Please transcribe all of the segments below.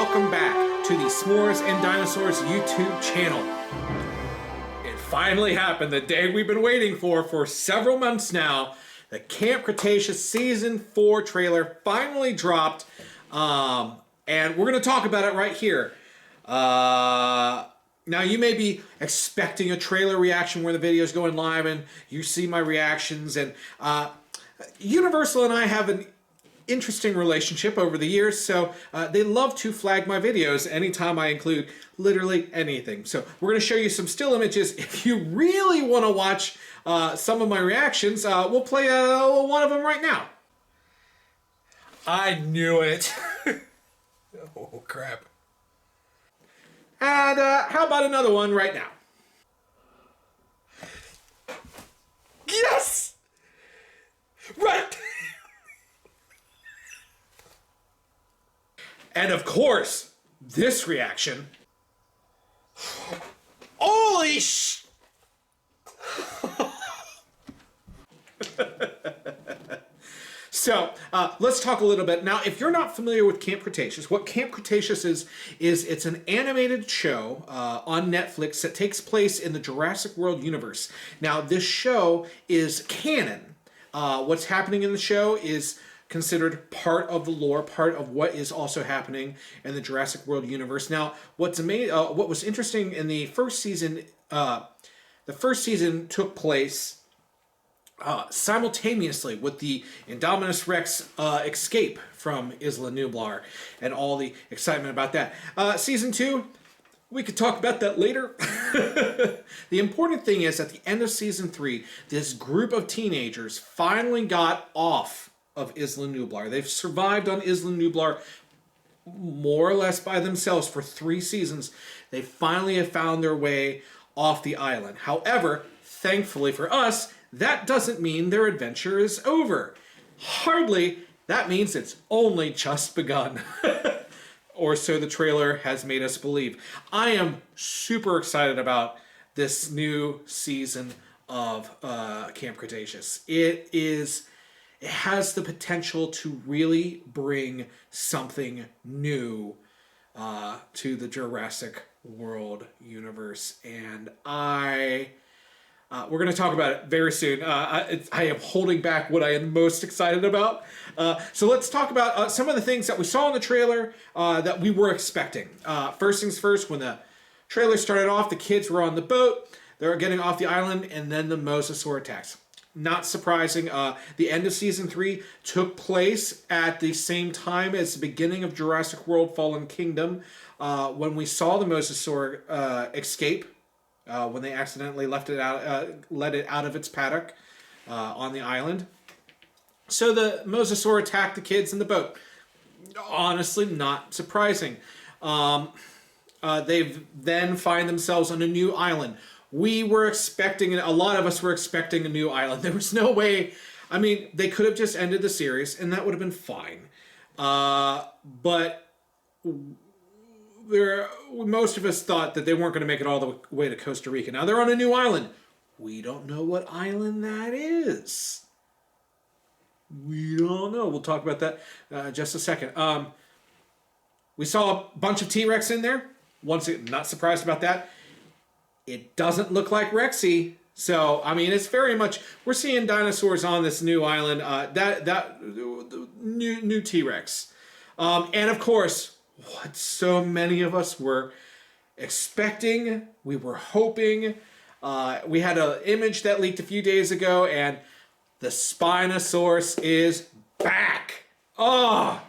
welcome back to the S'mores and Dinosaurs YouTube channel. It finally happened, the day we've been waiting for several months now. The Camp Cretaceous Season 4 trailer finally dropped, and we're going to talk about it right here. Now, you may be expecting a trailer reaction where the video is going live and you see my reactions, and Universal and I have an interesting relationship over the years, so they love to flag my videos anytime I include literally anything. So we're going to show you some still images. If you really want to watch some of my reactions, we'll play one of them right now. I knew it. Oh, crap. And how about another one right now? Yes! Right! And of course, this reaction. Holy sh... So, let's talk a little bit. Now, if you're not familiar with Camp Cretaceous, what Camp Cretaceous is it's an animated show on Netflix that takes place in the Jurassic World universe. Now, this show is canon. What's happening in the show is considered part of the lore, part of what is also happening in the Jurassic World universe. Now, what was interesting in the first season took place simultaneously with the Indominus Rex escape from Isla Nublar and all the excitement about that. Season 2, we could talk about that later. The important thing is, at the end of Season 3, this group of teenagers finally got off of Isla Nublar. They've survived on Isla Nublar more or less by themselves for 3 seasons. They finally have found their way off the island. However, thankfully for us, that doesn't mean their adventure is over. Hardly. That means it's only just begun. Or so the trailer has made us believe. I am super excited about this new season of Camp Cretaceous. It has the potential to really bring something new to the Jurassic World universe, and we're going to talk about it very soon. I am holding back what I am most excited about. So let's talk about some of the things that we saw in the trailer that we were expecting. First things first, when the trailer started off, the kids were on the boat. They were getting off the island, and then the mosasaur attacks. Not surprising. The end of Season 3 took place at the same time as the beginning of Jurassic World Fallen Kingdom, when we saw the mosasaur escape. When they accidentally let it out of its paddock on the island. So the mosasaur attacked the kids in the boat. Honestly, not surprising. They've then find themselves on a new island. We were expecting, a lot of us were expecting a new island. There was no way. I mean, they could have just ended the series, and that would have been fine. But most of us thought that they weren't going to make it all the way to Costa Rica. Now they're on a new island. We don't know what island that is. We don't know. We'll talk about that in just a second. We saw a bunch of T-Rex in there. Once again, not surprised about that. It doesn't look like Rexy. So, I mean, it's very much, we're seeing dinosaurs on this new island. New T-Rex. And of course, what so many of us were expecting, we were hoping. We had an image that leaked a few days ago, and the Spinosaurus is back. Oh,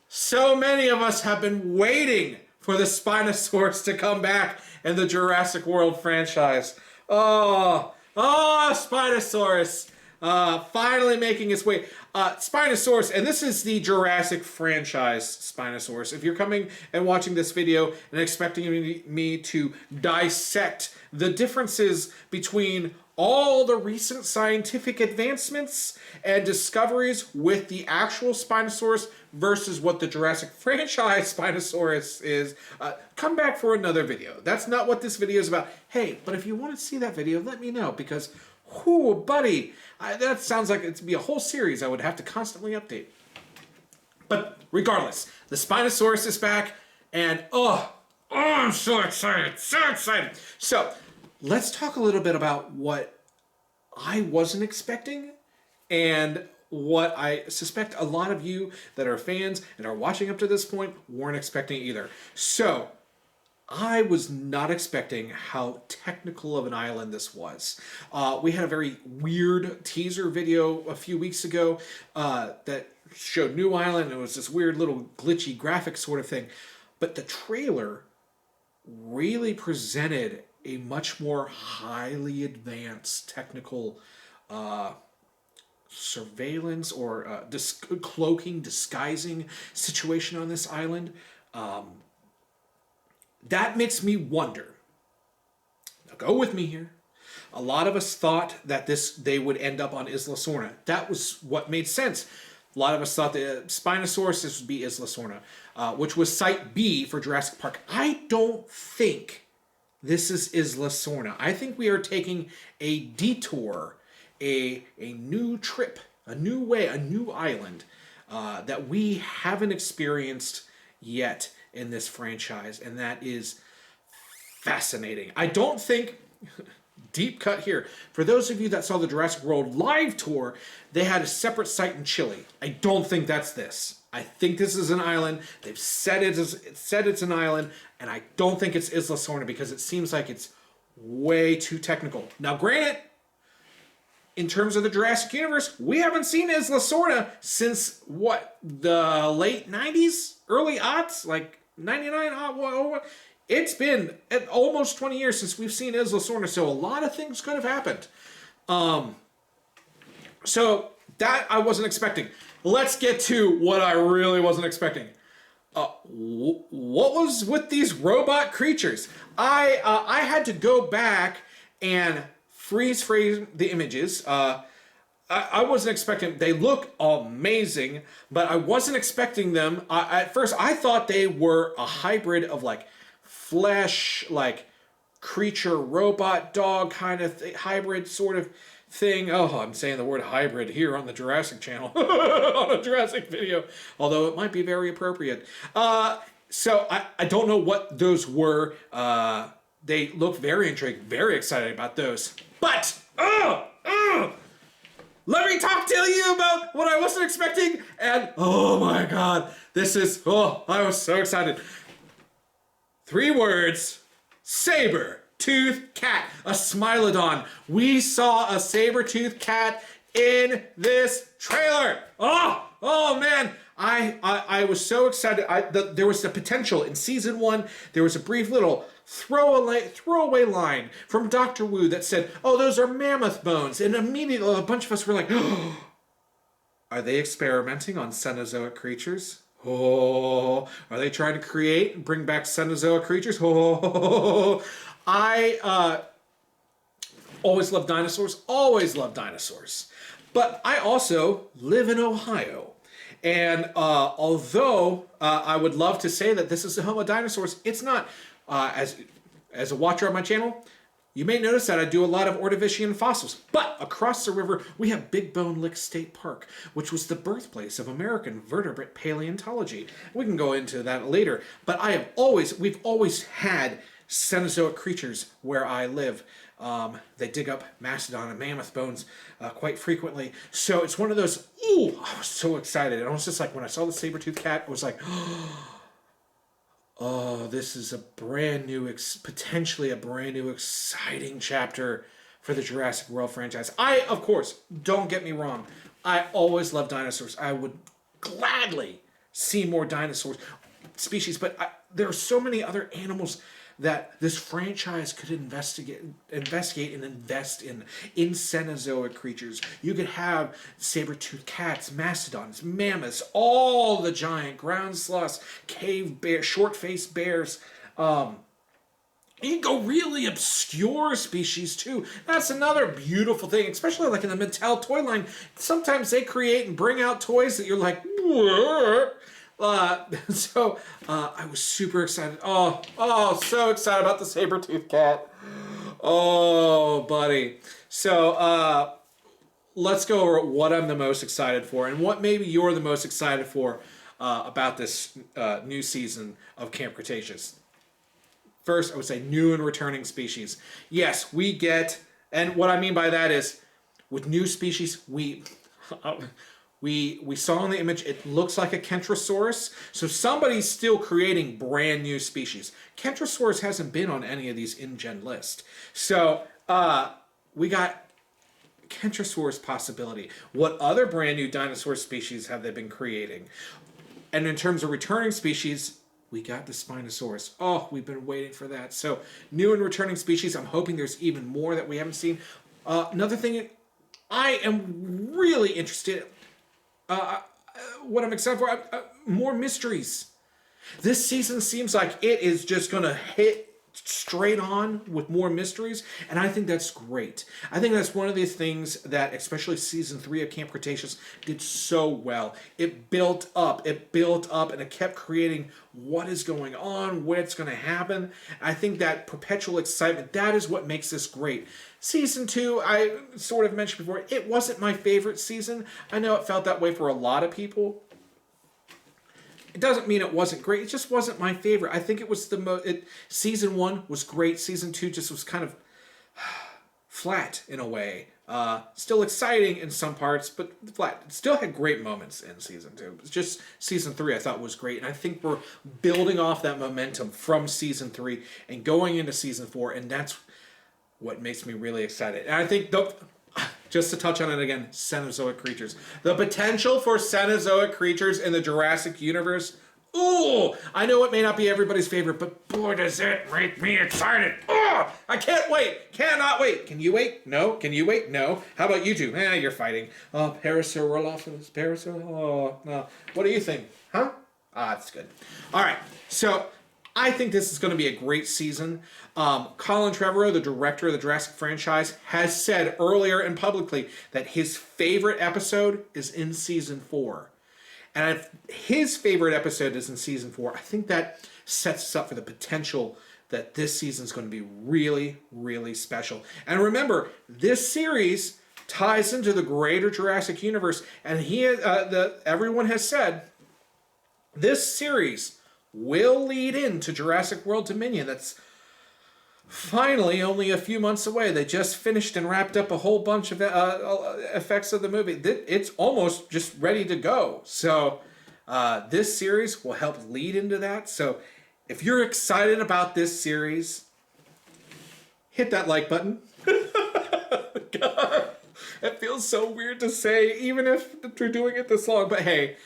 so many of us have been waiting for the Spinosaurus to come back in the Jurassic World franchise. Oh, Spinosaurus. Finally making its way. Spinosaurus, and this is the Jurassic franchise Spinosaurus. If you're coming and watching this video and expecting me to dissect the differences between all the recent scientific advancements and discoveries with the actual Spinosaurus versus what the Jurassic franchise Spinosaurus is, come back for another video. That's not what this video is about. Hey, but if you want to see that video, let me know, because, whoo, buddy, that sounds like it'd be a whole series I would have to constantly update. But regardless, the Spinosaurus is back, and I'm so excited, so excited. So let's talk a little bit about what I wasn't expecting and what I suspect a lot of you that are fans and are watching up to this point weren't expecting either. So I was not expecting how technical of an island this was. We had a very weird teaser video a few weeks ago that showed New Island. It was this weird little glitchy graphic sort of thing. But the trailer really presented a much more highly advanced technical surveillance or cloaking, disguising situation on this island. That makes me wonder. Now go with me here. A lot of us thought that they would end up on Isla Sorna. That was what made sense. A lot of us thought the Spinosaurus would be Isla Sorna, which was Site B for Jurassic Park. I don't think this is Isla Sorna. I think we are taking a detour, a new trip, a new way, a new island that we haven't experienced yet in this franchise, and that is fascinating. I don't think, deep cut here, for those of you that saw the Jurassic World live tour, they had a separate site in Chile. I don't think that's this. I think this is an island. They've said it's an island, and I don't think it's Isla Sorna because it seems like it's way too technical. Now, granted, in terms of the Jurassic universe, we haven't seen Isla Sorna since, what, the late 90s? Early aughts? Like 99? It's been almost 20 years since we've seen Isla Sorna, so a lot of things could have happened. So that I wasn't expecting. Let's get to what I really wasn't expecting. What was with these robot creatures? I had to go back and freeze frame the images. I wasn't expecting. They look amazing, but I wasn't expecting them. At first, I thought they were a hybrid of like flesh, like creature, robot, dog kind of hybrid sort of thing. Oh, I'm saying the word hybrid here on the Jurassic channel, on a Jurassic video, although it might be very appropriate. So I don't know what those were. They look very intrigued, very excited about those. But, let me talk to you about what I wasn't expecting, and oh my god, I was so excited. 3 words: Saber Tooth Cat, a Smilodon. We saw a Saber Tooth Cat in this trailer. Oh man, I was so excited. There was the potential in season 1. There was a brief little throwaway line from Dr. Wu that said, "Oh, those are mammoth bones," and immediately a bunch of us were like, "Oh, are they experimenting on Cenozoic creatures? Oh, are they trying to create and bring back Cenozoic creatures? Oh, I always loved dinosaurs. Always loved dinosaurs, but I also live in Ohio." And although I would love to say that this is the home of dinosaurs, it's not. As a watcher on my channel, you may notice that I do a lot of Ordovician fossils. But across the river, we have Big Bone Lick State Park, which was the birthplace of American vertebrate paleontology. We can go into that later. But we've always had Cenozoic creatures where I live. They dig up mastodon and mammoth bones quite frequently. So it's one of those, I was so excited. And I was just like, when I saw the Saber-Tooth Cat, I was like, oh, this is a brand new, potentially a brand new, exciting chapter for the Jurassic World franchise. Of course, don't get me wrong, I always loved dinosaurs. I would gladly see more dinosaurs species, but there are so many other animals that this franchise could investigate and invest in Cenozoic creatures. You could have saber-toothed cats, mastodons, mammoths, all the giant ground sloths, cave bears, short-faced bears. You can go really obscure species too. That's another beautiful thing, especially like in the Mattel toy line. Sometimes they create and bring out toys that you're like, "What?" So I was super excited. So excited about the Saber-Tooth Cat. Oh, buddy. So let's go over what I'm the most excited for and what maybe you're the most excited for. about this new season of Camp Cretaceous. First, I would say new and returning species. Yes, we get, and what I mean by that is, with new species, we saw in the image, it looks like a Kentrosaurus. So somebody's still creating brand new species. Kentrosaurus hasn't been on any of these InGen lists. So we got Kentrosaurus possibility. What other brand new dinosaur species have they been creating? And in terms of returning species, we got the Spinosaurus. Oh, we've been waiting for that. So new and returning species. I'm hoping there's even more that we haven't seen. Another thing I am really interested what I'm excited for, more mysteries. This season seems like it is just going to hit straight on with more mysteries, and I think that's great. I think that's one of these things that especially season 3 of Camp Cretaceous did so well. It built up, and it kept creating what is going on, what's going to happen. I think that perpetual excitement, that is what makes this great. Season 2, I sort of mentioned before, it wasn't my favorite season. I know it felt that way for a lot of people. It doesn't mean it wasn't great. It just wasn't my favorite. I think it was season 1 was great. Season 2 just was kind of flat in a way. Still exciting in some parts, but flat. It still had great moments in season 2. It's just season 3 I thought was great. And I think we're building off that momentum from season 3 and going into season 4. And that's what makes me really excited. And I think just to touch on it again, Cenozoic creatures. The potential for Cenozoic creatures in the Jurassic universe. Ooh, I know it may not be everybody's favorite, but boy, does it make me excited. Oh, I can't wait. Cannot wait. Can you wait? No. Can you wait? No. How about you two? You're fighting. Oh, Parasaurolophus. Oh, no. What do you think? Huh? That's good. All right. So I think this is going to be a great season. Colin Trevorrow, the director of the Jurassic franchise, has said earlier and publicly that his favorite episode is in season 4. And if his favorite episode is in season 4, I think that sets us up for the potential that this season is going to be really, really special. And remember, this series ties into the greater Jurassic universe, and everyone has said this series will lead into Jurassic World Dominion. That's finally only a few months away. They just finished and wrapped up a whole bunch of effects of the movie. It's almost just ready to go. So this series will help lead into that. So if you're excited about this series, hit that like button. God, it feels so weird to say, even if we're doing it this long. But hey,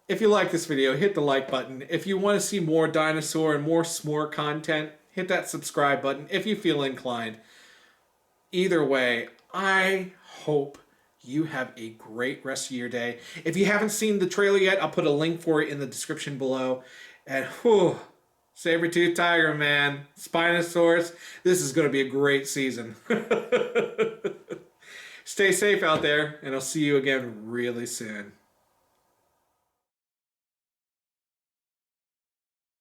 if you like this video, hit the like button. If you want to see more dinosaur and more s'more content, hit that subscribe button if you feel inclined. Either way, I hope you have a great rest of your day. If you haven't seen the trailer yet, I'll put a link for it in the description below. And whew, Saber Tooth Tiger, man. Spinosaurus. This is going to be a great season. Stay safe out there, and I'll see you again really soon.